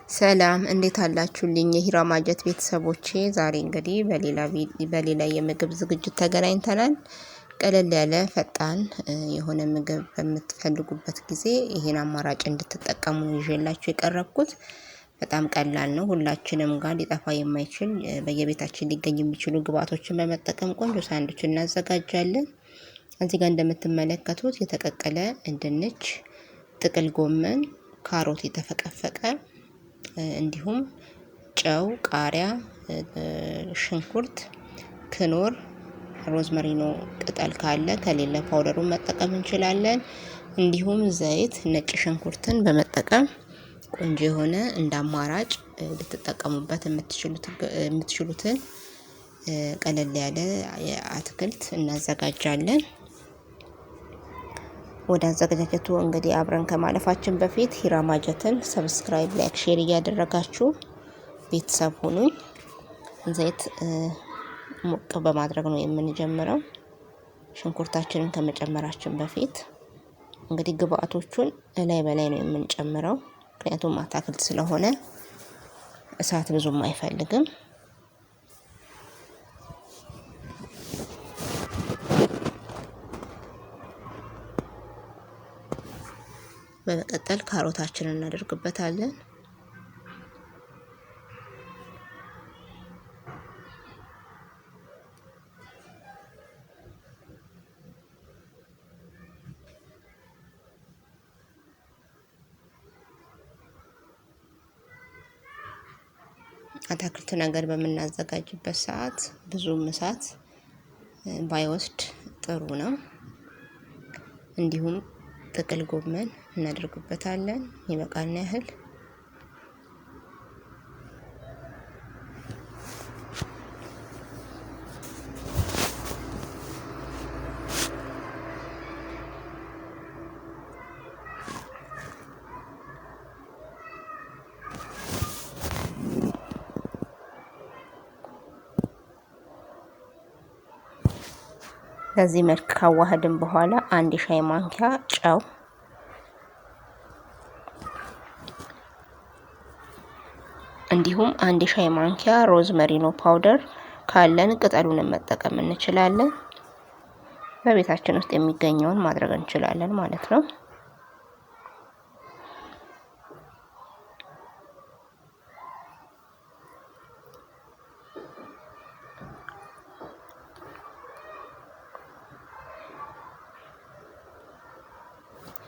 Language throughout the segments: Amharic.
ሰላም እንዴት አላችሁልኝ የሂራ ማጀት ቤተሰቦቼ? ዛሬ እንግዲህ በሌላ የምግብ ዝግጅት ተገናኝተናል። ቀለል ያለ ፈጣን የሆነ ምግብ በምትፈልጉበት ጊዜ ይሄን አማራጭ እንድትጠቀሙ ይዤላችሁ የቀረብኩት በጣም ቀላል ነው። ሁላችንም ጋር ሊጠፋ የማይችል በየቤታችን ሊገኝ የሚችሉ ግብአቶችን በመጠቀም ቆንጆ ሳንዱች እናዘጋጃለን። እዚህ ጋር እንደምትመለከቱት የተቀቀለ ድንች፣ ጥቅል ጎመን፣ ካሮት የተፈቀፈቀ እንዲሁም ጨው፣ ቃሪያ፣ ሽንኩርት፣ ክኖር፣ ሮዝመሪኖ ቅጠል ካለ ከሌለ ፓውደሩን መጠቀም እንችላለን። እንዲሁም ዘይት፣ ነጭ ሽንኩርትን በመጠቀም ቆንጆ የሆነ እንደ አማራጭ ልትጠቀሙበት የምትችሉትን ቀለል ያለ የአትክልት እናዘጋጃለን። ወደ አዘጋጀቱ እንግዲህ አብረን ከማለፋችን በፊት ሂራ ማጀትን ሰብስክራይብ፣ ላይክ፣ ሼር እያደረጋችሁ ቤተሰብ ሁኑኝ። ዘይት ሞቅ በማድረግ ነው የምንጀምረው። ሽንኩርታችንን ከመጨመራችን በፊት እንግዲህ ግብአቶቹን እላይ በላይ ነው የምንጨምረው። ምክንያቱም አትክልት ስለሆነ እሳት ብዙም አይፈልግም። በመቀጠል ካሮታችንን እናደርግበታለን። አትክልት ነገር በምናዘጋጅበት ሰዓት ብዙም እሳት ባይወስድ ጥሩ ነው። እንዲሁም ጥቅል ጎመን እናደርግበታለን ይበቃና ያህል። በዚህ መልክ ካዋሃድን በኋላ አንድ ሻይ ማንኪያ ጨው፣ እንዲሁም አንድ ሻይ ማንኪያ ሮዝመሪኖ ፓውደር ካለን ቅጠሉን መጠቀም እንችላለን። በቤታችን ውስጥ የሚገኘውን ማድረግ እንችላለን ማለት ነው።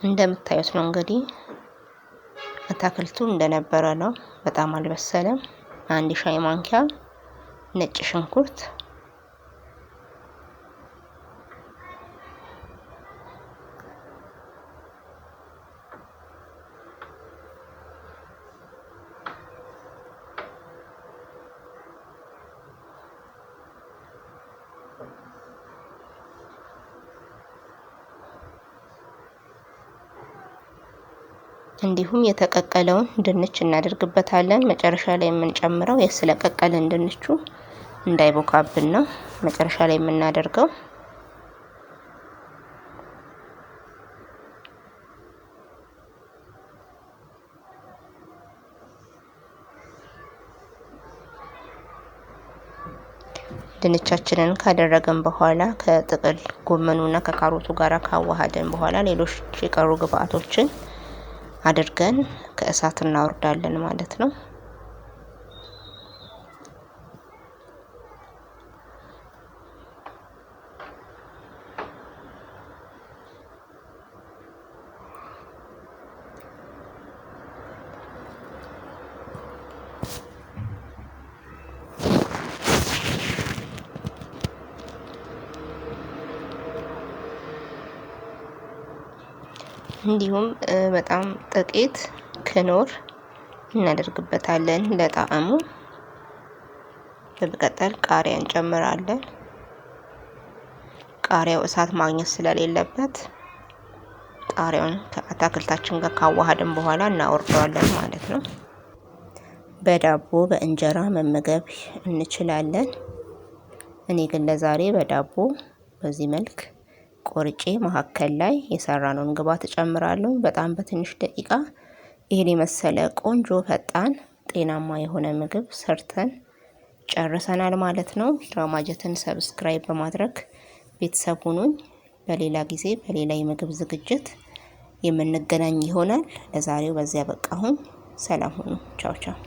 እንደምታዩት ነው እንግዲህ አትክልቱ እንደነበረ ነው። በጣም አልበሰለም። አንድ ሻይ ማንኪያ ነጭ ሽንኩርት፣ እንዲሁም የተቀቀለውን ድንች እናደርግበታለን። መጨረሻ ላይ የምንጨምረው ስለቀቀለን ድንቹ እንዳይቦካብን ነው መጨረሻ ላይ የምናደርገው። ድንቻችንን ካደረገን በኋላ ከጥቅል ጎመኑና ከካሮቱ ጋር ካዋሃደን በኋላ ሌሎች የቀሩ ግብአቶችን አድርገን ከእሳት እናወርዳለን ማለት ነው። እንዲሁም በጣም ጥቂት ክኖር እናደርግበታለን ለጣዕሙ። በመቀጠል ቃሪያ እንጨምራለን። ቃሪያው እሳት ማግኘት ስለሌለበት ቃሪያውን ከአትክልታችን ጋር ካዋሃድን በኋላ እናወርደዋለን ማለት ነው። በዳቦ በእንጀራ መመገብ እንችላለን። እኔ ግን ለዛሬ በዳቦ በዚህ መልክ ቆርጬ መካከል ላይ የሰራነውን ግብአት እጨምራለሁ። በጣም በትንሽ ደቂቃ ይሄን የመሰለ ቆንጆ ፈጣን ጤናማ የሆነ ምግብ ሰርተን ጨርሰናል ማለት ነው። ሂራማጀትን ሰብስክራይብ በማድረግ ቤተሰብ ሁኑኝ። በሌላ ጊዜ በሌላ የምግብ ዝግጅት የምንገናኝ ይሆናል። ለዛሬው በዚያ በቃሁኝ። ሰላም ሁኑ። ቻው ቻው።